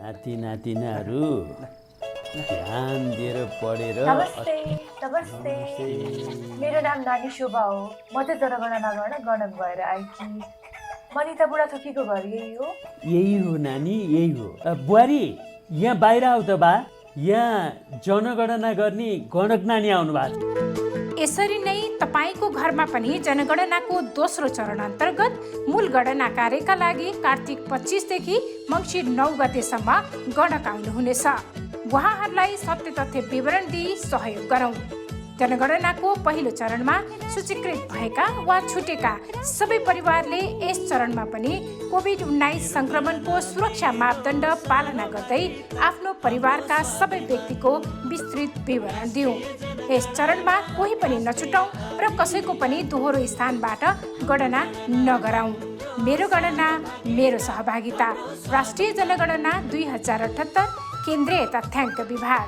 नाति नातिनाहरू ध्यान दिएर पढेर नमस्ते नमस्ते मेरो नाम नानी शोभा हो। म चाहिँ जनगणना गर्न गणक भएर आएकी। मनिता बुढाथोकीको घर यही हो। यही हो नानी, यही हो। बुहारी यहाँ बाहिर आऊ त बा। यहाँ जनगणना गर्ने गणक नानी आउनु भएको। यसरी नै तपाईको घरमा पनि जनगणनाको दोस्रो चरण अन्तर्गत मूल गणना कार्यका लागि कार्तिक 25 देखि मङ्सिर 9 गतेसम्म गणक आउनुहुनेछ। उहाँहरूलाई सत्य तथ्य विवरण दिई सहयोग गरौँ। जनगणनाको पहिलो चरणमा सूचीकृत भएका वा छुटेका सबै परिवारले यस चरणमा पनि कोभिड-19 संक्रमणको सुरक्षा मापदण्ड पालना गर्दै आफ्नो परिवारका सबै व्यक्तिको विस्तृत विवरण दिउँ। यस चरणमा कोही पनि नछुटाउँ र कसैको पनि दोहोरो स्थानबाट गणना नगराउँ। मेरो गणना मेरो सहभागिता, राष्ट्रिय जनगणना 2078, केन्द्रीय तथ्याङ्क विभाग।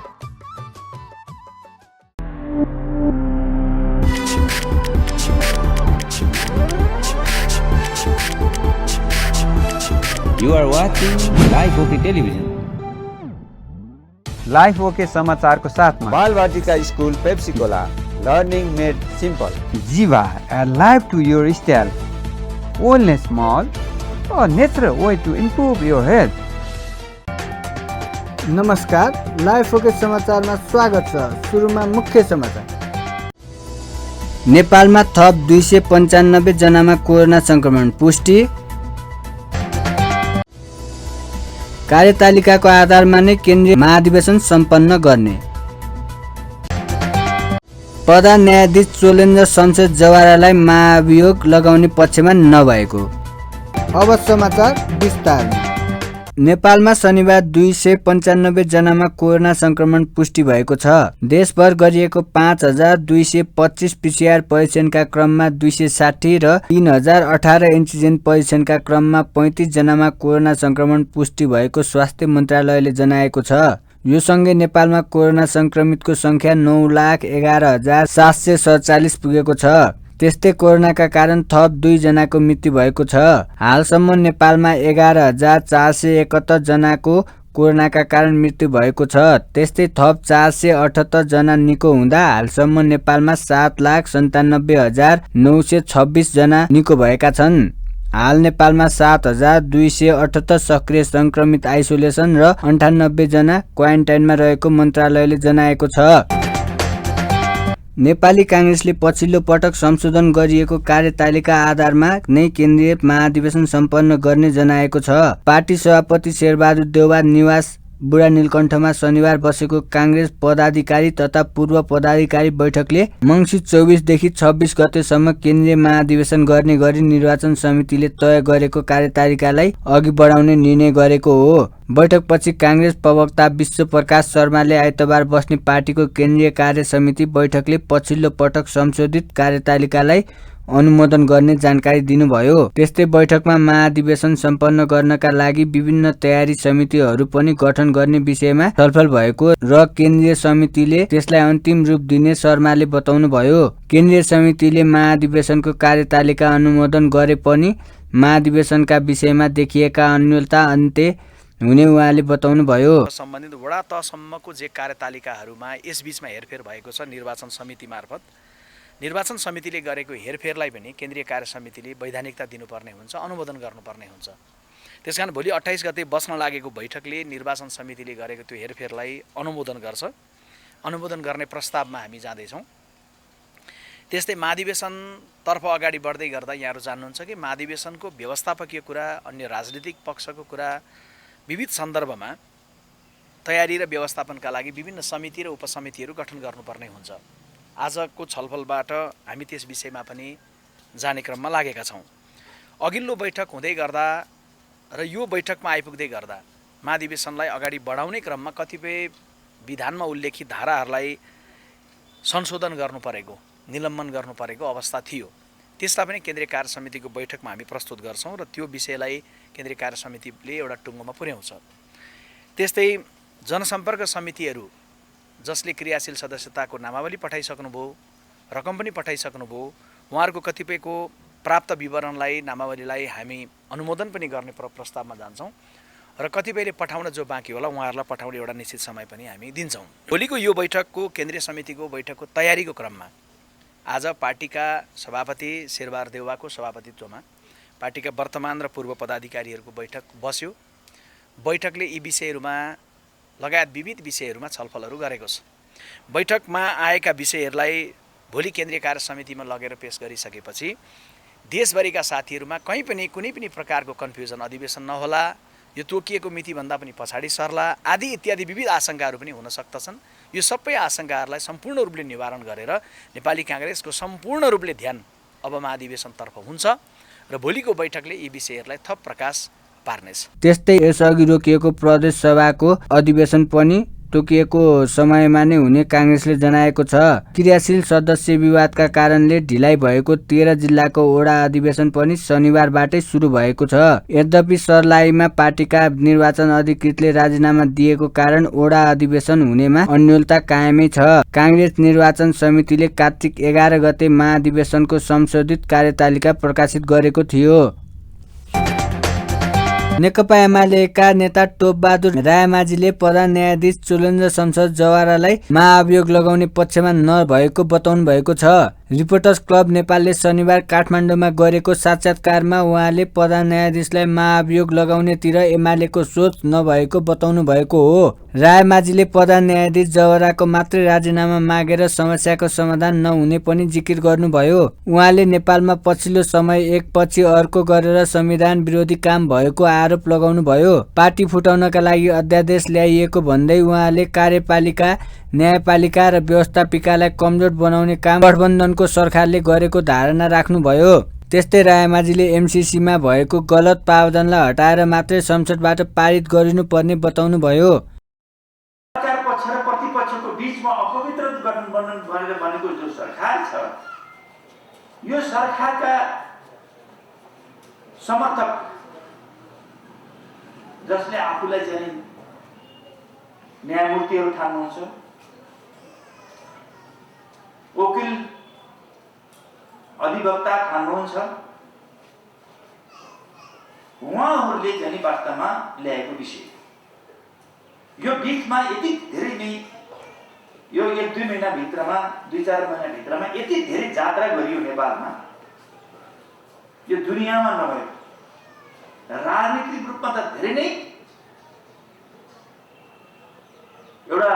You are watching Live OK Television. Life okay समाचारको साथमा Balvatika school Pepsicola, learning made simple. Jiva, a life to your style. Wellness Mall, a natural way to improve your health. नमस्कार, लाइफ ओके समाचारमा स्वागत छ। सुरुमा मुख्य समाचार। नेपालमा थप 295 जनामा कोरोना संक्रमण पुष्टि। कार्यतालिकाको आधारमा नै केन्द्रीय महाधिवेशन सम्पन्न गर्ने। प्रधान न्यायाधीश चोलेन्द्र शमशेर जवारालाई महाभियोग लगाउने पक्षमा नभएको। अब समाचार विस्तारमा। नेपालमा शनिबार 295 जनामा कोरोना संक्रमण पुष्टि भएको छ। देशभर गरिएको 5225 पीसीआर परीक्षणका क्रममा 260 र 3018 एन्टिजेन परीक्षणका क्रममा 35 जनामा कोरोना संक्रमण पुष्टि भएको स्वास्थ्य मन्त्रालयले जनाएको छ। यो सँगै नेपालमा कोरोना संक्रमितको संख्या 9,11,747 पुगेको छ। त्यस्तै कोरोनाका कारण थप 2 जनाको मृत्यु भएको छ। हालसम्म नेपालमा 11,471 जनाको कोरोनाका कारण मृत्यु भएको छ। त्यस्तै थप 478 जना निको हुँदा हालसम्म नेपालमा 7,97,926 जना निको भएका छन्। हाल नेपालमा 7,278 सक्रिय संक्रमित आइसोलेसन र 98 जना क्वारेन्टाइनमा रहेको मन्त्रालयले जनाएको छ। नेपाली काङ्ग्रेसले पछिल्लो पटक संशोधन गरिएको कार्यतालिका आधारमा नै केन्द्रीय महाधिवेशन सम्पन्न गर्ने जनाएको छ। पार्टी सभापति शेरबहादुर देउवा निवास बुढा नीलकण्ठमा शनिबार बसेको काङ्ग्रेस पदाधिकारी तथा पूर्व पदाधिकारी बैठकले मङ्सिर 24 देखि 26 गतेसम्म केन्द्रीय महाधिवेशन गर्ने गरी निर्वाचन समितिले तय गरेको कार्यतालिकालाई अघि बढाउने निर्णय गरेको हो। बैठकपछि काङ्ग्रेस प्रवक्ता विश्व प्रकाश शर्माले आइतबार बस्ने पार्टीको केन्द्रीय कार्य समिति बैठकले पछिल्लो पटक संशोधित कार्यतालिकालाई अनुमोदन गर्ने जानकारी दिनुभयो। त्यस्तै बैठकमा महाधिवेशन सम्पन्न गर्नका लागि विभिन्न तयारी समितिहरू पनि गठन गर्ने विषयमा छलफल भएको र केन्द्रीय समितिले त्यसलाई अन्तिम रूप दिने शर्माले बताउनुभयो। केन्द्रीय समितिले महाधिवेशनको कार्यतालिका अनुमोदन गरे पनि महाधिवेशनका विषयमा देखिएका अन्योलता अन्त्य हुने उहाँले बताउनुभयो। सम्बन्धित वडा तहसम्मको जे कार्यतालिकाहरूमा यसबीचमा हेरफेर भएको छ निर्वाचन समिति मार्फत। निर्वाचन समितिले गरेको हेरफेरलाई पनि केन्द्रीय कार्य समितिले वैधानिकता दिनुपर्ने हुन्छ, अनुमोदन गर्नुपर्ने हुन्छ। त्यसकारण भोलि 28 गते बस्न लागेको बैठकले निर्वाचन समितिले गरेको त्यो हेरफेरलाई अनुमोदन गर्छ। अनुमोदन गर्ने प्रस्तावमा हामी जाँदैछौँ। त्यस्तै महाधिवेशनतर्फ अगाडि बढ्दै गर्दा यहाँहरू जान्नुहुन्छ कि महाधिवेशनको व्यवस्थापकीय कुरा, अन्य राजनीतिक पक्षको कुरा, विविध सन्दर्भमा तयारी र व्यवस्थापनका लागि विभिन्न समिति र उपसमितिहरू गठन गर्नुपर्ने हुन्छ। आजको छलफलबाट हामी त्यस विषयमा पनि जाने क्रममा लागेका छौँ। अघिल्लो बैठक हुँदै गर्दा र यो बैठकमा आइपुग्दै गर्दा महाधिवेशनलाई अगाडि बढाउने क्रममा कतिपय विधानमा उल्लेखित धाराहरूलाई संशोधन गर्नु परेको, निलम्बन गर्नु परेको अवस्था थियो। त्यसलाई पनि केन्द्रीय कार्य समितिको बैठकमा हामी प्रस्तुत गर्छौँ र त्यो विषयलाई केन्द्रीय कार्य समितिले एउटा टुङ्गोमा पुर्याउँछ। त्यस्तै जनसम्पर्क समितिहरू जसले क्रियाशील सदस्यताको नामावली पठाइसक्नुभयो, रकम पनि पठाइसक्नुभयो, उहाँहरूको कतिपयको प्राप्त विवरणलाई, नामावलीलाई हामी अनुमोदन पनि गर्ने प्रस्तावमा जान्छौँ। र कतिपयले पठाउन जो बाँकी होला उहाँहरूलाई पठाउने एउटा निश्चित समय पनि हामी दिन्छौँ। भोलिको यो बैठकको केन्द्रीय समितिको बैठकको तयारीको क्रममा आज पार्टीका सभापति शेरबहादुर देउवाको सभापतित्वमा पार्टीका वर्तमान र पूर्व पदाधिकारीहरूको बैठक बस्यो। बैठकले यी विषयहरूमा लगायत विविध विषयहरूमा छलफलहरू गरेको छ। बैठकमा आएका विषयहरूलाई भोलि केन्द्रीय कार्य समितिमा लगेर पेश गरिसकेपछि देशभरिका साथीहरूमा कहीँ पनि कुनै पनि प्रकारको कन्फ्युजन अधिवेशन नहोला, यो तोकिएको मितिभन्दा पनि पछाडि सर्ला आदि इत्यादि विविध आशंकाहरू पनि हुन सक्दछन्। यो सबै आशंकाहरूलाई सम्पूर्ण रूपले निवारण गरेर नेपाली काङ्ग्रेसको सम्पूर्ण रूपले ध्यान अब महाधिवेशनतर्फ हुन्छ र भोलिको बैठकले यी विषयहरूलाई थप प्रकाश पार्नेछ। त्यस्तै यसअघि रोकिएको प्रदेश सभाको अधिवेशन पनि तोकिएको समयमा नै हुने काङ्ग्रेसले जनाएको छ। क्रियाशील सदस्य विवादका कारणले ढिलाइ भएको 13 जिल्लाको ओडा अधिवेशन पनि शनिबारबाटै सुरु भएको छ। यद्यपि सर्लाहीमा पार्टीका निर्वाचन अधिकृतले राजीनामा दिएको कारण ओडा अधिवेशन हुनेमा अन्योलता कायमै छ। काङ्ग्रेस निर्वाचन समितिले कार्तिक 11 गते महाधिवेशनको संशोधित कार्यतालिका प्रकाशित गरेको थियो। नेकपा एमालेका नेता टोपबहादुर रायमाझीले प्रधान न्यायाधीश चोलेन्द्र शमशेर जवारालाई महाअभियोग लगाउने पक्षमा नभएको बताउनु भएको छ। रिपोर्टर्स क्लब नेपालले शनिबार काठमाडौँमा गरेको साक्षात्कारमा उहाँले प्रधान न्यायाधीशलाई महाअभियोग लगाउनेतिर एमालेको सोच नभएको बताउनु भएको हो। रायमाझीले प्रधान न्यायाधीश जवाराको मात्रै राजीनामा मागेर समस्याको समाधान नहुने पनि जिकिर गर्नुभयो। उहाँले नेपालमा पछिल्लो समय एकपछि अर्को गरेर संविधान विरोधी काम भएको आरोप लगाउनुभयो। पार्टी फुटाउनका लागि अध्यादेश ल्याइएको भन्दै उहाँले कार्यपालिका, न्यायपालिका र व्यवस्थापिकालाई कमजोर बनाउने काम गठबन्धनको सरकारले गरेको धारणा राख्नुभयो। त्यस्तै रायमाझीले एमसीसीमा भएको गलत प्रावधानलाई हटाएर मात्रै संसदबाट पारित गरिनुपर्ने बताउनुभयो। सरकार पक्ष र प्रतिपक्षको बीचमा अपवित्र गठबन्धन भनेर बनेको जो सरकार छ, यो सरकारका समर्थक जसले आफूलाई चाहिँ न्यायमूर्तिहरू ठान्नुहुन्छ, वकिल अधिवक्ता ठान्नुहुन्छ, उहाँहरूले चाहिँ वास्तवमा ल्याएको विषय यो बीचमा यति धेरै नै यो 1-2 महिनाभित्रमा 2-4 महिनाभित्रमा यति धेरै जात्रा गरियो नेपालमा, यो दुनियाँमा नभएको राजनीतिक रूपमा त धेरै नै एउटा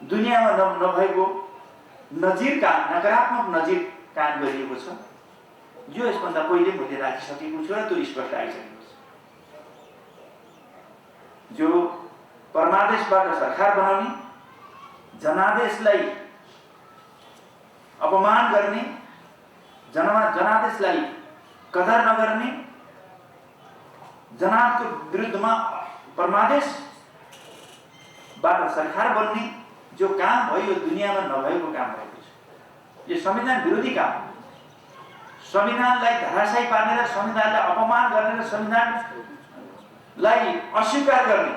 दुनियाँमा नभएको नजिर काम, नकारात्मक नजिर काम गरिएको छ, जो यसभन्दा पहिले मैले राखिसकेको छु र त्यो स्पष्ट आइसकेको छ। जो परमादेशबाट सरकार बनाउने, जनादेशलाई अपमान गर्ने, जनादेशलाई कदर नगर्ने, जनादको विरुद्धमा परमादेशबाट सरकार बन्ने जो काम भयो, यो दुनियाँमा नभएको काम भएको छ। यो संविधान विरोधी काम, संविधानलाई धराशायी पार्ने र संविधानलाई अपमान गर्ने र संविधानलाई अस्वीकार गर्ने,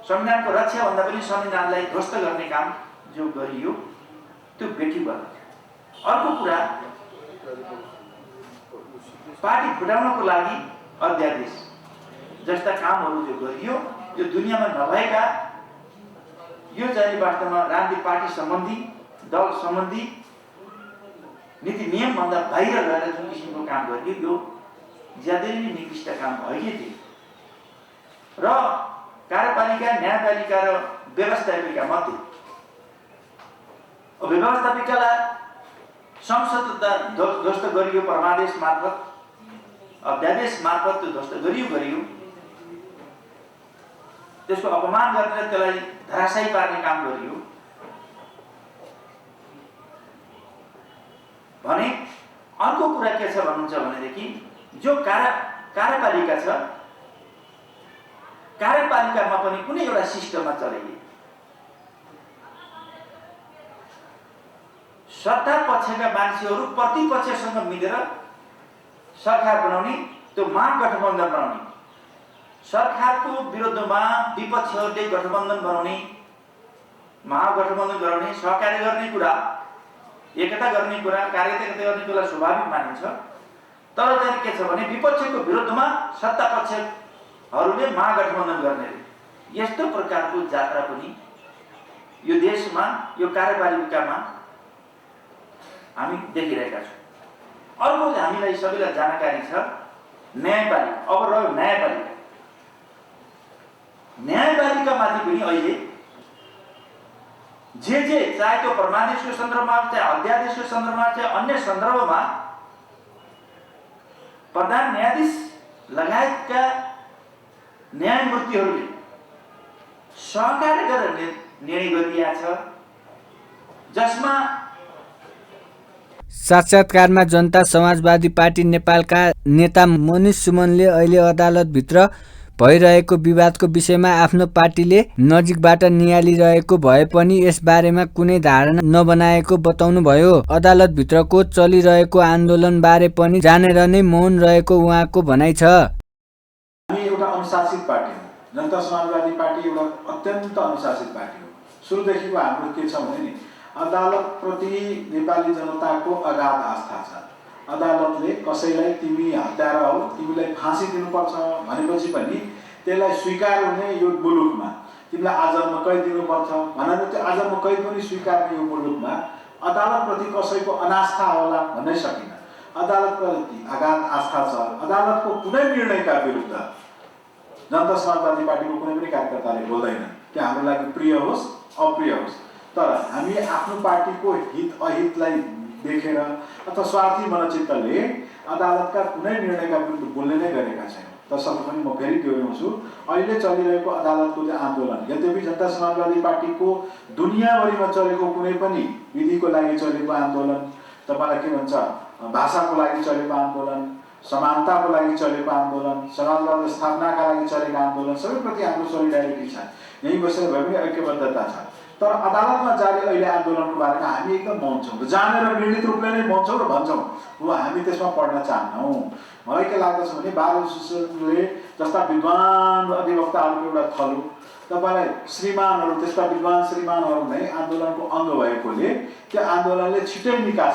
संविधानको रक्षा भन्दा पनि संविधानलाई ध्वस्त गर्ने काम जो गरियो त्यो बेठीबन्द। अर्को कुरा, पार्टी फुटाउनको लागि अध्यादेश जस्ता कामहरू जो गरियो, यो दुनियाँमा नभएका, यो चाहिँ वास्तवमा राजनीतिक पार्टी सम्बन्धी, दल सम्बन्धी नीति नियम भन्दा बाहिर गएर जुन किसिमको काम गरियो, यो ज्यादै नै निकृष्ट काम भएकै थियो। र कार्यपालिका, न्यायपालिका र व्यवस्थापिका मध्ये व्यवस्थापिकालाई संसद ध्वस्त गरियो, परमादेश मार्फत, अध्यादेश मार्फत त्यो ध्वस्त गरियो, त्यसको अपमान गरेर त्यसलाई धराशायी पार्ने काम गरियो भने। अर्को कुरा के छ भन्नुहुन्छ भनेदेखि, जो कार्यपालिका छ, कार्यपालिकामा पनि कुनै एउटा सिस्टममा चलाइए सत्ता पक्षका मान्छेहरू प्रतिपक्षसँग मिलेर सरकार बनाउने, त्यो महागठबन्धन बनाउने, सरकारको विरुद्धमा विपक्षहरूले गठबन्धन बनाउने, महागठबन्धन गराउने, सहकार्य गर्ने कुरा, एकता गर्ने कुरा, कार्यता गर्ने कुरा स्वाभाविक मानिन्छ। तर चाहिँ के छ भने विपक्षको विरुद्धमा सत्ता पक्षहरूले महागठबन्धन गर्ने रे। यस्तो प्रकारको जात्रा पनि यो देशमा यो कार्यपालिकामा हामी देखिरहेका छौँ। अर्को हामीलाई सबैलाई जानकारी छ न्यायपालिका। अब रह्यो न्यायपालिका। न्यायपालिकामाथि पनि अहिले जे चाहे त्यो परमादेशको सन्दर्भमा चाहे अध्यादेशको सन्दर्भमा चाहे अन्य सन्दर्भमा प्रधान न्यायाधीश लगायतका न्यायमूर्तिहरूले सहकार्य गरेर निर्णय गरिएको छ, जसमा साक्षात्कारमा जनता समाजवादी पार्टी नेपालका नेता मनिष सुमनले अहिले अदालतभित्र भइरहेको विवादको विषयमा आफ्नो पार्टीले नजिकबाट नियालिरहेको भए पनि यसबारेमा कुनै धारणा नबनाएको बताउनुभयो। अदालतभित्रको चलिरहेको आन्दोलनबारे पनि जानेर नै मौन रहेको उहाँको भनाइ छ। हामी एउटा अनुशासित पार्टी हो। जनता समाजवादी पार्टी एउटा अत्यन्त अनुशासित पार्टी हो। सुरुदेखिको हाम्रो के छ भने नि अदालतप्रति नेपाली जनताको अगाध आस्था छ। अदालतले कसैलाई तिमी हत्यारा हो, तिमीलाई फाँसी दिनुपर्छ भनेपछि पनि त्यसलाई स्वीकार हुने यो मुलुकमा तिमीलाई आजन्म कैद दिनुपर्छ भनेर त्यो आजन्म कैद पनि स्वीकार्ने यो मुलुकमा अदालतप्रति कसैको अनास्था होला भन्नै सकिन। अदालतप्रति अगाध आस्था छ। अदालतको कुनै निर्णयका विरुद्ध जनता समाजवादी पार्टीको कुनै पनि कार्यकर्ताले बोल्दैन, त्यो हाम्रो लागि प्रिय होस् अप्रिय होस्। तर हामी आफ्नो पार्टीको हित अहितलाई देखेर अथवा स्वार्थी मनचित्तले अदालतका कुनै निर्णयका विरुद्ध बोल्ने नै गरेका छैनौँ। तसर्थ पनि म फेरि दोहोऱ्याउँछु, अहिले चलिरहेको अदालतको चाहिँ आन्दोलन यद्यपि जनता समाजवादी पार्टीको दुनियाँभरिमा चलेको कुनै पनि विधिको लागि चलेको आन्दोलन, तपाईँलाई के भन्छ भाषाको लागि चलेको आन्दोलन, समानताको लागि चलेको आन्दोलन, समाजवाद स्थापनाका लागि चलेको आन्दोलन सबैप्रति हाम्रो सोलिडारिटी छ। यहीँ बसेर भए पनि ऐक्यबद्धता छ। तर अदालतमा जारी अहिले आन्दोलनको बारेमा हामी एकदम मौन छौँ र जानेर पीडित रूपले नै मौन छौँ र भन्छौँ र हामी त्यसमा पढ्न चाहन्नौँ। मलाई के लाग्दछ भने बाल एसोसिएसनले जस्ता विद्वान अधिवक्ताहरूको एउटा थलो तपाईँलाई श्रीमानहरू त्यस्ता विद्वान श्रीमानहरू नै आन्दोलनको अङ्ग भएकोले त्यो आन्दोलनले छिट्टै निकास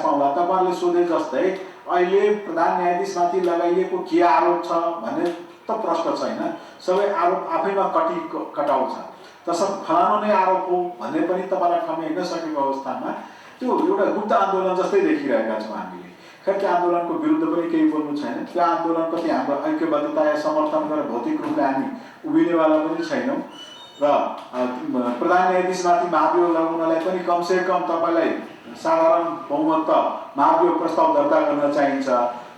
पाउला। तपाईँहरूले सोधे जस्तै अहिले प्रधान न्यायाधीशमाथि लगाइएको के आरोप छ भन्ने त प्रश्न छैन। सबै आरोप आफैमा कटाउ छ। तसर्थ फलानु नै आरोप हो भन्ने पनि तपाईँलाई ठम्याइ नसकेको अवस्थामा त्यो एउटा गुप्त आन्दोलन जस्तै देखिरहेका छौँ हामीले। खै त्यो आन्दोलनको विरुद्ध पनि केही बोल्नु छैन। त्यो आन्दोलनप्रति हाम्रो ऐक्यबद्धता या समर्थन गरेर भौतिक रूपले हामी उभिनेवाला पनि छैनौँ र प्रधान न्यायाधीशमाथि महाभियोग लगाउनलाई पनि कमसे कम तपाईँलाई साधारण बहुमत महाभियोग प्रस्ताव दर्ता गर्न चाहिन्छ।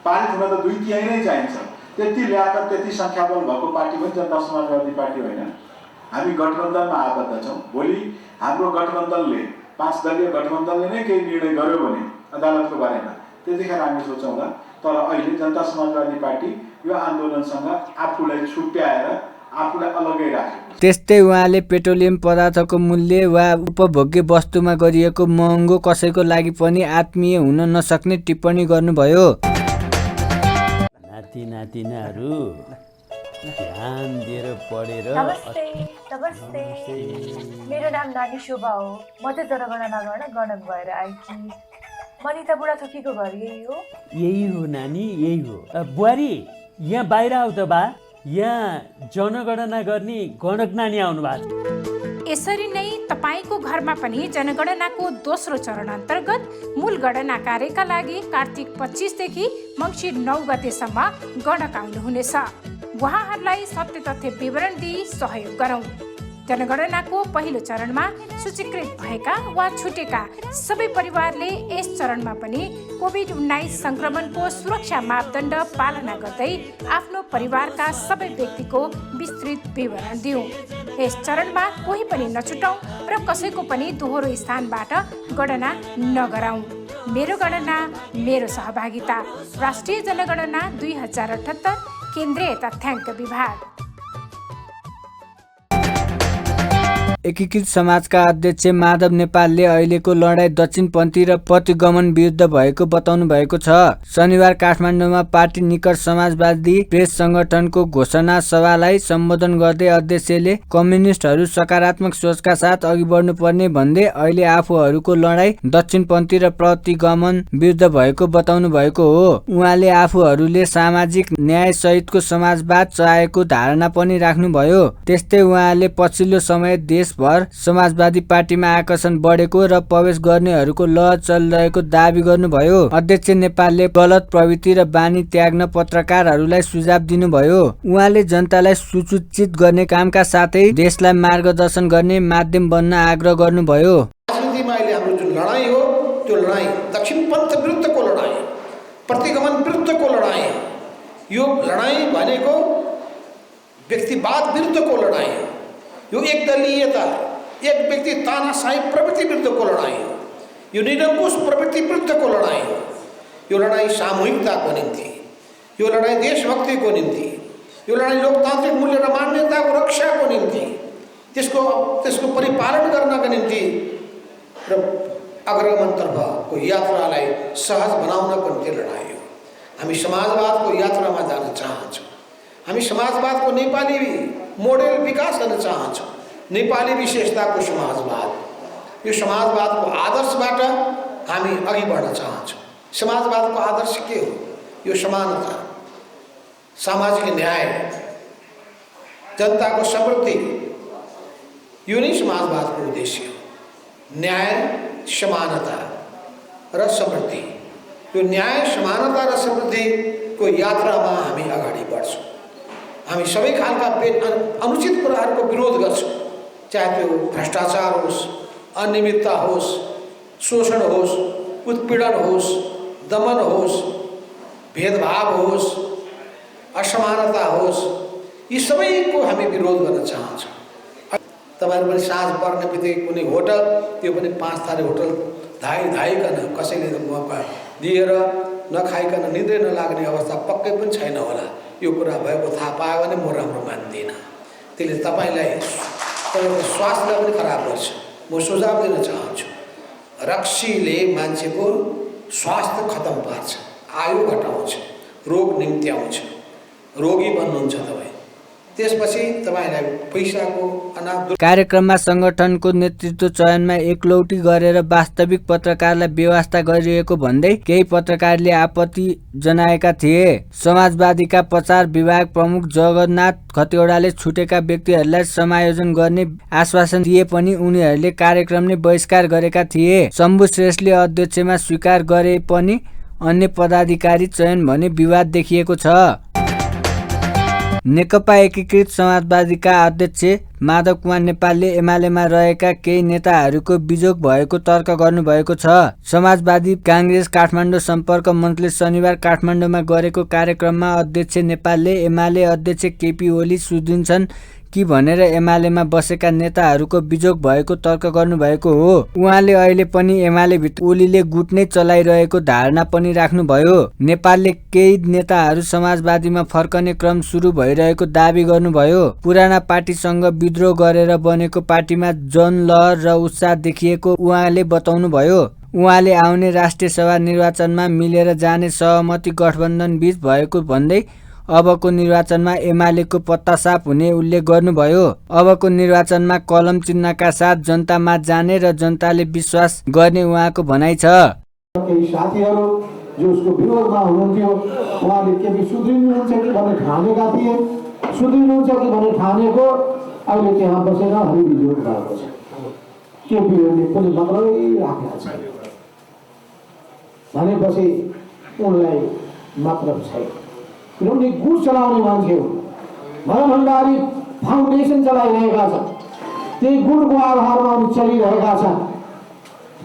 पारित हुन त 2/3 नै चाहिन्छ। त्यति ल्याकर त्यति सङ्ख्याबल भएको पार्टी पनि जनता समाजवादी पार्टी होइन। हामी गठबन्धनमा आबद्ध छौँ। भोलि हाम्रो गठबन्धनले 5 दलीय गठबन्धनले नै केही निर्णय गर्यो भने अदालतको बारेमा त्यतिखेर हामी सोचौँला। तर अहिले जनता समाजवादी पार्टी यो आन्दोलनसँग आफूलाई छुट्याएर आफूलाई अलग्गै राखेको। त्यस्तै उहाँले पेट्रोलियम पदार्थको मूल्य वा उपभोग्य वस्तुमा गरिएको महँगो कसैको लागि पनि आत्मीय हुन नसक्ने टिप्पणी गर्नुभयो। नाति नातिनाहरू ध्यान दिएर पढेर। नमस्ते नमस्ते, मेरो नाम नानी शोभा हो। म चाहिँ जनगणना गर्न गणक भएर आएकी। मनिता बुढाथोकीको घर यही हो? यही हो नानी, यही हो। बुहारी यहाँ बाहिर आऊ त बा, यहाँ जनगणना गर्ने गणक नानी आउनु भएको छ। यसरी नै तपाईँको घरमा पनि जनगणनाको दोस्रो चरण अन्तर्गत मूल गणना कार्यका लागि कार्तिक 25 देखि मङ्सिर 9 गतेसम्म गणक आउनुहुनेछ। उहाँहरूलाई सत्य तथ्य विवरण दिई सहयोग गरौँ। जनगणनाको पहिलो चरणमा सूचीकृत भएका वा छुटेका सबै परिवारले यस चरणमा पनि कोभिड-19 सङ्क्रमणको सुरक्षा मापदण्ड पालना गर्दै आफ्नो परिवारका सबै व्यक्तिको विस्तृत विवरण दिउँ। यस चरणमा कोही पनि नछुटाउँ र कसैको पनि दोहोरो स्थानबाट गणना नगराउँ। मेरो गणना मेरो सहभागिता, राष्ट्रिय जनगणना 2078, केन्द्रीय तथ्याङ्क विभाग। एकीकृत समाजका अध्यक्ष माधव नेपालले अहिलेको लडाईँ दक्षिणपन्थी र प्रतिगमन विरुद्ध भएको बताउनु भएको छ। शनिबार काठमाडौँमा पार्टी निकट समाजवादी प्रेस संगठनको घोषणा सभालाई सम्बोधन गर्दै अध्यक्षले कम्युनिस्टहरू सकारात्मक सोचका साथ अघि बढ्नुपर्ने भन्दै अहिले आफूहरूको लडाईँ दक्षिणपन्थी र प्रतिगमन विरुद्ध भएको बताउनु भएको हो। उहाँले आफूहरूले सामाजिक न्याय सहितको समाजवाद चाहेको धारणा पनि राख्नुभयो। त्यस्तै उहाँले पछिल्लो समय देशभर समाजवादी पार्टीमा आकर्षण बढेको र प्रवेश गर्नेहरूको लहर चलिरहेको दावी गर्नुभयो। अध्यक्ष नेपालले गलत प्रवृत्ति र बानी त्याग्न पत्रकारहरूलाई सुझाव दिनुभयो। उहाँले जनतालाई सुसूचित गर्ने कामका साथै देशलाई मार्गदर्शन गर्ने माध्यम बन्न आग्रह गर्नुभयो। राजनीतिमा अहिले हाम्रो जुन लडाईँ हो त्यो लडाईँ दक्षिणपन्थ विरुद्धको लडाईँ, प्रतिगमन विरुद्धको लडाईँ। यो लडाईँ भनेको व्यक्तिवाद विरुद्धको लडाईँ हो। यो एकदलीयता, एक व्यक्ति तानाशाही प्रवृत्ति विरुद्धको लडाईँ हो। यो निरङ्कुश प्रवृत्ति विरुद्धको लडाईँ हो। यो लडाईँ सामूहिकताको निम्ति, यो लडाईँ देशभक्तिको निम्ति, यो लडाईँ लोकतान्त्रिक मूल्य र मान्यताको रक्षाको निम्ति, त्यसको परिपालन गर्नका निम्ति र अग्रगमनतर्फको यात्रालाई सहज बनाउनको निम्ति लडाईँ हो। हामी समाजवादको यात्रामा जान चाहन्छौँ। हामी समाजवादको नेपाली मोडेल विकास गर्न चाहन्छौँ। नेपाली विशेषताको समाजवाद, यो समाजवादको आदर्शबाट हामी अघि बढ्न चाहन्छौँ। समाजवादको आदर्श के हो? यो समानता, सामाजिक न्याय, जनताको समृद्धि, यो नै समाजवादको उद्देश्य हो। न्याय, समानता र समृद्धि, यो न्याय, समानता र समृद्धिको यात्रामा हामी अगाडि बढ्छौँ। हामी सबै खालका अनुचित कुराहरूको विरोध गर्छौँ, चाहे त्यो भ्रष्टाचार होस्, अनियमितता होस्, शोषण होस्, उत्पीडन होस्, दमन होस्, भेदभाव होस्, असमानता होस्, यी सबैको हामी विरोध गर्न चाहन्छौँ। तपाईँहरू पनि साँझ पर्ने बित्तिकै कुनै होटल, त्यो पनि 5 तारे होटल धाइकन कसैले मौका दिएर नखाइकन निद्रै नलाग्ने अवस्था पक्कै पनि छैन होला। यो कुरा भएको थाहा पायो भने म राम्रो मान्दिनँ। त्यसले तपाईँलाई, तपाईँको स्वास्थ्यलाई पनि खराब गर्छ। म सुझाव दिन चाहन्छु, रक्सीले मान्छेको स्वास्थ्य खतम पार्छ, आयु घटाउँछ, रोग निम्त्याउँछ, रोगी बन्नुहुन्छ तपाईँ। त्यसपछि तपाईँलाई पैसाको अनाप। कार्यक्रममा संगठनको नेतृत्व चयनमा एकलौटी गरेर वास्तविक पत्रकारलाई व्यवस्था गरिएको भन्दै केही पत्रकारले आपत्ति जनाएका थिए। समाजवादीका प्रचार विभाग प्रमुख जगन्नाथ खतिवडाले छुटेका व्यक्तिहरूलाई समायोजन गर्ने आश्वासन दिए पनि उनीहरूले कार्यक्रम नै बहिष्कार गरेका थिए। शम्भु श्रेष्ठले अध्यक्षमा स्वीकार गरे पनि अन्य पदाधिकारी चयन भने विवाद देखिएको छ। नेकपा एकीकृत समाजवादीका अध्यक्ष माधव कुमार नेपालले एमालेमा रहेका केही नेताहरूको बिजोग भएको तर्क गर्नुभएको छ। समाजवादी काङ्ग्रेस काठमाडौँ सम्पर्क मञ्चले शनिबार काठमाडौँमा गरेको कार्यक्रममा अध्यक्ष नेपालले एमाले अध्यक्ष केपी ओली सुधिन्छन् कि भनेर एमालेमा बसेका नेताहरूको बिजोग भएको तर्क गर्नुभएको हो। उहाँले अहिले पनि एमाले भित्र ओलीले गुट नै चलाइरहेको धारणा पनि राख्नुभयो। नेपालले केही नेताहरू समाजवादीमा फर्कने क्रम सुरु भइरहेको दावी गर्नुभयो। पुराना पार्टीसँग विद्रोह गरेर बनेको पार्टीमा जनलहर र उत्साह देखिएको उहाँले बताउनुभयो। उहाँले आउने राष्ट्रिय सभा निर्वाचनमा मिलेर जाने सहमति गठबन्धन बीच भएको भन्दै अबको निर्वाचनमा एमालेको पत्ता साफ हुने उल्लेख गर्नुभयो। अबको निर्वाचनमा कलम चिन्हका साथ जनतामा जाने र जनताले विश्वास गर्ने उहाँको भनाइ छ। केही साथीहरू जो उसको विरोधमा हुनुहुन्थ्यो, उहाँले के सुध्रिनुहुन्छ कि भन्ने ठानेका थिए, सुध्रिनुहुन्छ कि भन्ने ठानेको अहिले त्यहाँ बसेर हरिविजोग भएको छ। केपीओले पनि मतलबै राखेको छ भनेपछि उनलाई मतलब छैन। किनभने गुट चलाउने मान्छे हो, भरभण्डारी फाउन्डेसन चलाइरहेका छन्, त्यही गुटको आधारमा उनी चलिरहेका छन्।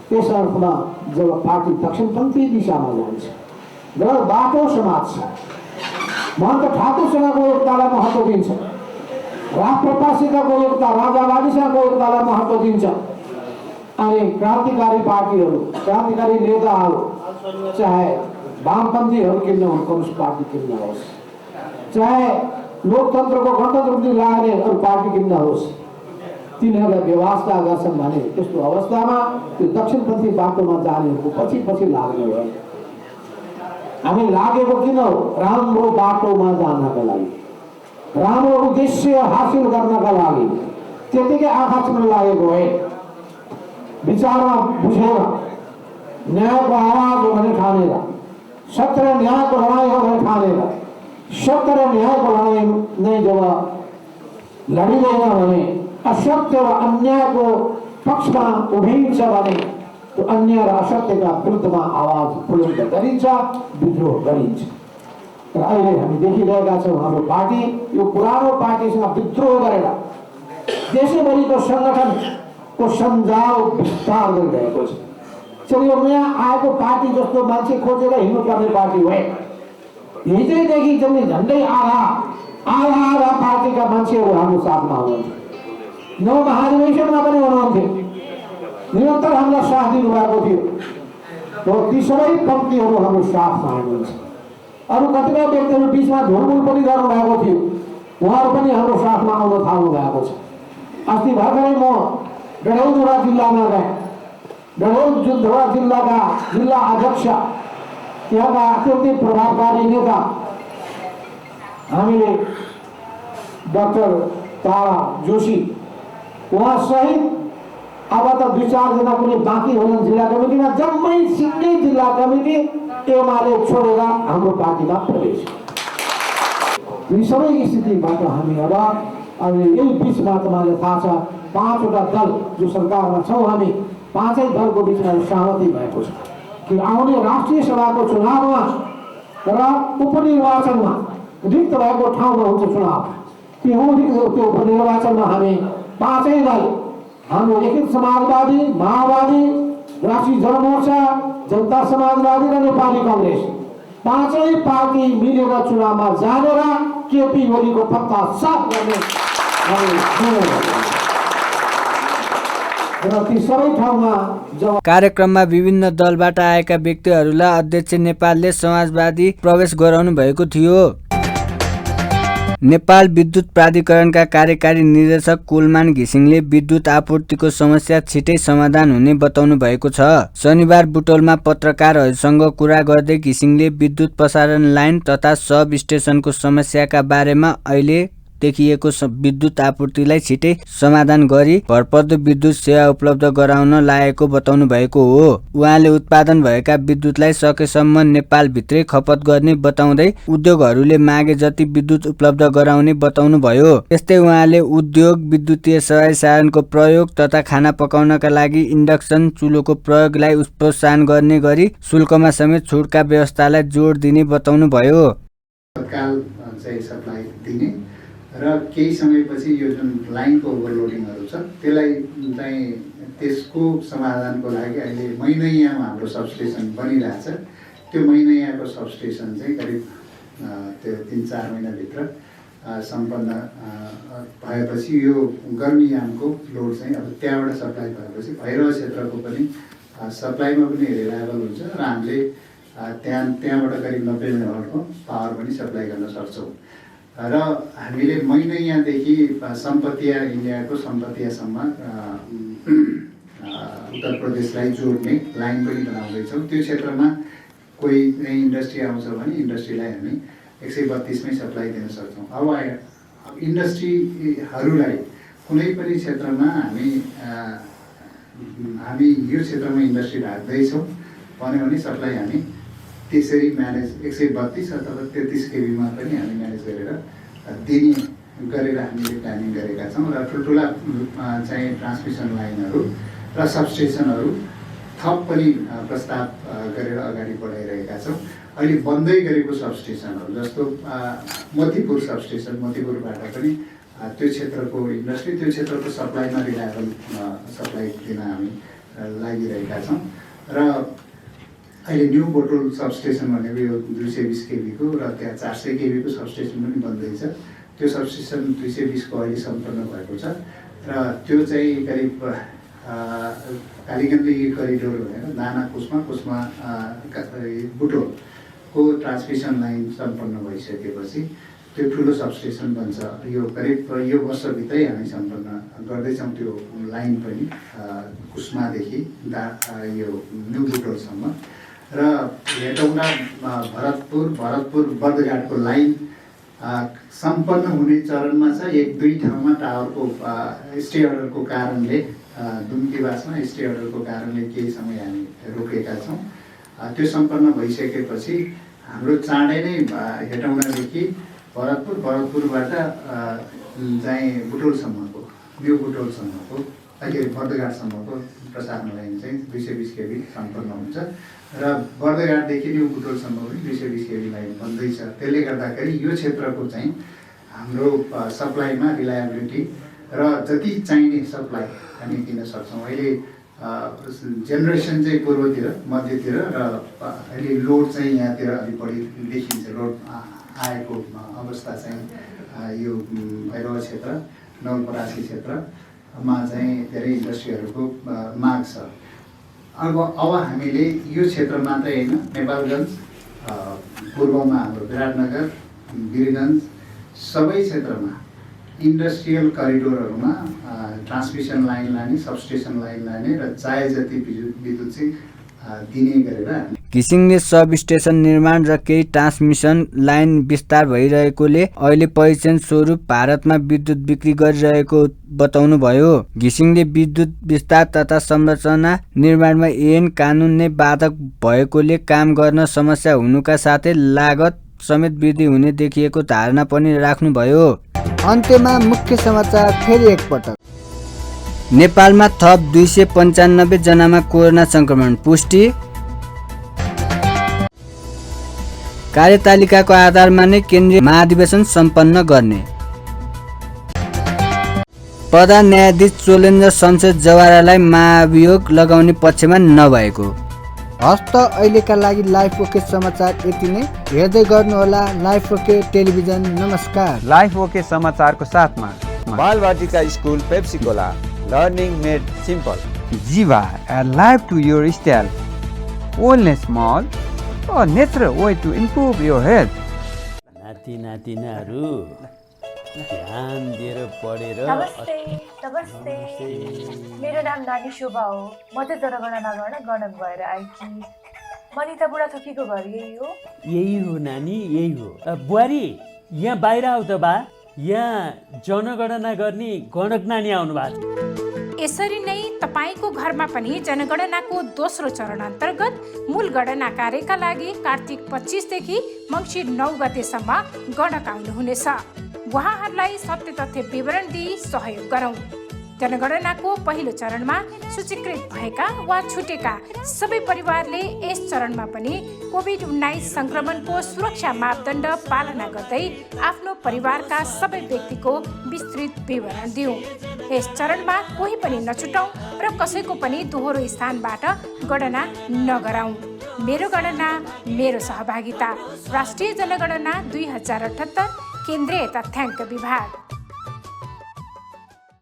त्यस अर्थमा जब पार्टी दक्षिणपन्थी दिशामा जान्छ र बाटो समाज छ, महन्त ठाकुरसँगको एकतालाई महत्त्व दिन्छ, राजप्रपासितको एकता, राजावादीसँगको एकतालाई महत्त्व दिन्छ। अनि क्रान्तिकारी पार्टीहरू, क्रान्तिकारी नेताहरू, चाहे वामपन्थीहरू किन होस्, कम्युनिस्ट पार्टी किन होस्, चाहे लोकतन्त्रको गणतन्त्रको निम्ति लाग्ने अरू पार्टी किन होस्, तिनीहरूलाई व्यवस्था गर्छन् भने त्यस्तो अवस्थामा त्यो दक्षिणपन्थी बाटोमा जानेहरूको पछि पछि लाग्ने हो। हामी लागेको किन हो? राम्रो बाटोमा जानका लागि, राम्रो उद्देश्य हासिल गर्नका लागि। त्यतिकै आँखा चुन्न लागेको है। विचारमा बुझेर न्यायको आवाज हो भने ठानेर, सत्य र न्यायको लडाइँ हो भने ठानेर, सत्य र न्यायको लडाइँ नै जब लडिँदैन भने, असत्य र अन्यायको पक्षमा उभिन्छ भने त्यो अन्याय र असत्यका विरुद्धमा आवाज बुलन्द गरिन्छ, विद्रोह गरिन्छ। र अहिले हामी देखिरहेका छौँ हाम्रो पार्टी यो पुरानो पार्टीसँग विद्रोह गरेर देशैभरिको सङ्गठनको सञ्जाल विस्तार गरिरहेको छ। चलियो नयाँ आएको पार्टी जस्तो मान्छे खोजेर हिँड्नुपर्ने पार्टी हो। हिजैदेखि झन्डै आधा पार्टीका मान्छेहरू हाम्रो साथमा हुनुहुन्थ्यो। नौ महाधिवेशनमा पनि हुनुहुन्थ्यो, निरन्तर हामीलाई साथ दिनुभएको थियो। ती सबै पङ्क्तिहरू हाम्रो साथमा हुनुहुन्छ। अरू कतिपय व्यक्तिहरू बिचमा धुलमुल पनि गर्नुभएको थियो, उहाँहरू पनि हाम्रो साथमा आउन थाल्नु भएको छ। अस्ति भर्खरै म डडेलधुरा जिल्लामा गएँ। डडेलधुरा जिल्लाका जिल्ला अध्यक्ष, त्यहाँका अत्यन्तै प्रभावकारी नेता हामीले डाक्टर तारा जोशी उहाँ सहित अब त 2-4 जना कुनै बाँकी हुन् जिल्ला कमिटीमा, जम्मै सिङ्गै जिल्ला कमिटी एमाले छोडेर हाम्रो पार्टीमा प्रवेश। यी सबै स्थितिबाट हामी अब यही बिचमा तपाईँलाई थाहा छ 5वटा दल जो सरकारमा छौँ हामी, 5 दलको बिचमा सहमति भएको छ कि आउने राष्ट्रिय सभाको चुनावमा र उपनिर्वाचनमा रिक्त भएको ठाउँमा हुन्छ चुनाव। त्यो उपनिर्वाचनमा हामी 5 दल, हाम्रो एकीकृत समाजवादी, माओवादी, राष्ट्रिय जनमोर्चा, जनता समाजवादी र नेपाली कांग्रेस 5 पार्टी मिलेर चुनावमा जानेर केपी ओलीको पत्ता साफ गर्ने र ती सबै ठाउँमा कार्यक्रममा विभिन्न दलबाट आएका व्यक्तिहरूलाई अध्यक्ष नेपालले समाजवादी प्रवेश गराउनु भएको थियो। नेपाल विद्युत प्राधिकरणका कार्यकारी निर्देशक कुलमान घिसिङले विद्युत आपूर्तिको समस्या छिटै समाधान हुने बताउनु भएको छ। शनिबार बुटोलमा पत्रकारहरूसँग कुरा गर्दै घिसिङले विद्युत प्रसारण लाइन तथा सब स्टेसनको समस्याका बारेमा अहिले देखिएको विद्युत आपूर्तिलाई छिटै समाधान गरी भरपर्दो विद्युत सेवा उपलब्ध गराउन लागेको बताउनु भएको हो। उहाँले उत्पादन भएका विद्युतलाई सकेसम्म नेपालभित्रै खपत गर्ने बताउँदै उद्योगहरूले मागे जति विद्युत उपलब्ध गराउने बताउनु भयो। त्यस्तै उहाँले उद्योग, विद्युतीय सवारी साधनको प्रयोग तथा खाना पकाउनका लागि इन्डक्सन चुलोको प्रयोगलाई प्रोत्साहन गर्ने गरी शुल्कमा समेत छुटका व्यवस्थालाई जोड दिने बताउनु भयो। र केही समयपछि यो जुन लाइनको ओभरलोडिङहरू छ त्यसलाई चाहिँ त्यसको समाधानको लागि अहिले मैनैयामा हाम्रो सबस्टेसन बनिरहेछ। त्यो मैनैयाको सबस्टेसन चाहिँ करिब त्यो 3-4 महिनाभित्र सम्पन्न भएपछि यो गर्मीयामको लोड चाहिँ अब त्यहाँबाट सप्लाई भएपछि भैरव क्षेत्रको पनि सप्लाईमा पनि रिलायबल हुन्छ र हामीले त्यहाँबाट करिब 90 मेगावाटको पावर पनि सप्लाई गर्न सक्छौँ। र हामीले मैनैयादेखि सम्पतिया, इन्डियाको सम्पतियासम्म उत्तर प्रदेशलाई जोड्ने लाइन पनि बनाउँदैछौँ। त्यो क्षेत्रमा कोही चाहिँ इन्डस्ट्री आउँछ भने इन्डस्ट्रीलाई हामी 132 मै सप्लाई दिन सक्छौँ। अब इन्डस्ट्रीहरूलाई कुनै पनि क्षेत्रमा हामी यो क्षेत्रमा इन्डस्ट्री राख्दैछौँ भने सप्लाई हामी त्यसरी म्यानेज 132 अथवा 33 केबीमा पनि हामी म्यानेज गरेर हामीले प्लानिङ गरेका छौँ। र ठुल्ठुला चाहिँ ट्रान्समिसन लाइनहरू र सबस्टेसनहरू थप पनि प्रस्ताव गरेर अगाडि बढाइरहेका छौँ। अहिले बन्दै गरेको सबस्टेसनहरू जस्तो मतिपुर सबस्टेसन, मतिपुरबाट पनि त्यो क्षेत्रको इन्डस्ट्री, त्यो क्षेत्रको सप्लाईमा रिलायबल सप्लाई दिन हामी लागिरहेका छौँ। र अहिले न्यू बोटोल सबस्टेसन भनेको यो 220 केबीको र त्यहाँ 400 केबीको सबस्टेसन पनि बन्दैछ। त्यो सबस्टेसन 220 को अहिले सम्पन्न भएको छ र त्यो चाहिँ करिब कालीगण्डी करिडोर भनेर दाना कुस्मा बुटोलको ट्रान्समिसन लाइन सम्पन्न भइसकेपछि त्यो ठुलो सबस्टेसन बन्छ। यो करिब यो वर्षभित्रै हामी सम्पन्न गर्दैछौँ त्यो लाइन पनि कुस्मादेखि यो न्यु बुटोलसम्म र हेटौँडा भरतपुर बर्दघाटको लाइन सम्पन्न हुने चरणमा छ। 1-2 ठाउँमा टावरको स्टे अर्डरको कारणले दुम्कीवासमा स्टे अर्डरको कारणले केही समय हामी रोकेका छौँ। त्यो सम्पन्न भइसकेपछि हाम्रो चाँडै नै हेटौँडादेखि भरतपुरबाट चाहिँ बुटोलसम्मको न्यु बुटोलसम्मको अहिले बर्दघाटसम्मको प्रसारण लाइन चाहिँ 220 केबी सम्पन्न हुन्छ र बर्दघाटदेखि न्यु बुटोलसम्म पनि 220 केबी लाइन बन्दैछ। त्यसले गर्दाखेरि यो क्षेत्रको चाहिँ हाम्रो सप्लाईमा रिलायबिलिटी र जति चाहिने सप्लाई हामी दिन सक्छौँ। अहिले जेनेरेसन चाहिँ पूर्वतिर मध्यतिर र अहिले लोड चाहिँ यहाँतिर अलिक बढी देखिन्छ। लोड आएको अवस्था चाहिँ यो भैरवा क्षेत्र नवलपरासी क्षेत्रमा चाहिँ धेरै इन्डस्ट्रीहरूको माग छ। अब हामीले यो क्षेत्र मात्रै होइन, नेपालगञ्ज पूर्वमा हाम्रो विराटनगर वीरगञ्ज सबै क्षेत्रमा इन्डस्ट्रियल करिडोरहरूमा ट्रान्समिसन लाइन लाने, सबस्टेसन लाइन लाने र चाहे जति विद्युत चाहिँ दिने गरेर घिसिङले सब स्टेसन निर्माण र केही ट्रान्समिसन लाइन विस्तार भइरहेकोले अहिले पहिचान स्वरूप भारतमा विद्युत बिक्री गरिरहेको बताउनुभयो। घिसिङले विद्युत विस्तार तथा संरचना निर्माणमा ऐन कानुन नै बाधक भएकोले काम गर्न समस्या हुनुका साथै लागत समेत वृद्धि हुने देखिएको धारणा पनि राख्नुभयो। अन्त्यमा मुख्य समाचार फेरि एकपटक। नेपालमा थप 295 जनामा कोरोना संक्रमण पुष्टि। कार्यतालिकाको आधारमा नै केन्द्रीय महाधिवेशन सम्पन्न गर्ने। प्रधान न्यायाधीश चोलेन्द्र शमशेर जवारालाई महाभियोग लगाउने पक्षमा नभएको। हस्त अहिलेका लागि लाइफ ओके समाचार यति नै। हेर्दै गर्नुहोला लाइफ ओके टेलिभिजन। नमस्कार। लाइफ ओके समाचारको साथमा Balvatika school Pepsicola learning made simple. Jiva life to your style only small a natural way to improve your health. नाति नातिनाहरू ध्यान दिएर पढेर। नमस्ते नमस्ते, मेरो नाम नानी शोभा हो। म चाहिँ जनगणना गर्न गणक भएर आएकी। मनिता बुढाथोकीको घर यही हो? यही हो नानी, यही हो। बुहारी यहाँ बाहिर आऊ त बा, यहाँ जनगणना गर्ने गणक नानी आउनु भएको छ। यसरी नै तपाईको घरमा पनि जनगणनाको दोस्रो चरण अन्तर्गत मूल गणना कार्यका लागि कार्तिक 25 देखि मङ्सिर 9 गतेसम्म गणक आउनुहुनेछ। उहाँहरूलाई सत्य तथ्य विवरण दिई सहयोग गरौँ। जनगणनाको पहिलो चरणमा सूचीकृत भएका वा छुटेका सबै परिवारले यस चरणमा पनि कोभिड-19 संक्रमणको सुरक्षा मापदण्ड पालना गर्दै आफ्नो परिवारका सबै व्यक्तिको विस्तृत विवरण दिउँ। यस चरणमा कोही पनि नछुटाउँ र कसैको पनि दोहोरो स्थानबाट गणना नगराउँ। मेरो गणना मेरो सहभागिता। राष्ट्रिय जनगणना 2078 केन्द्रीय तथ्याङ्क विभाग।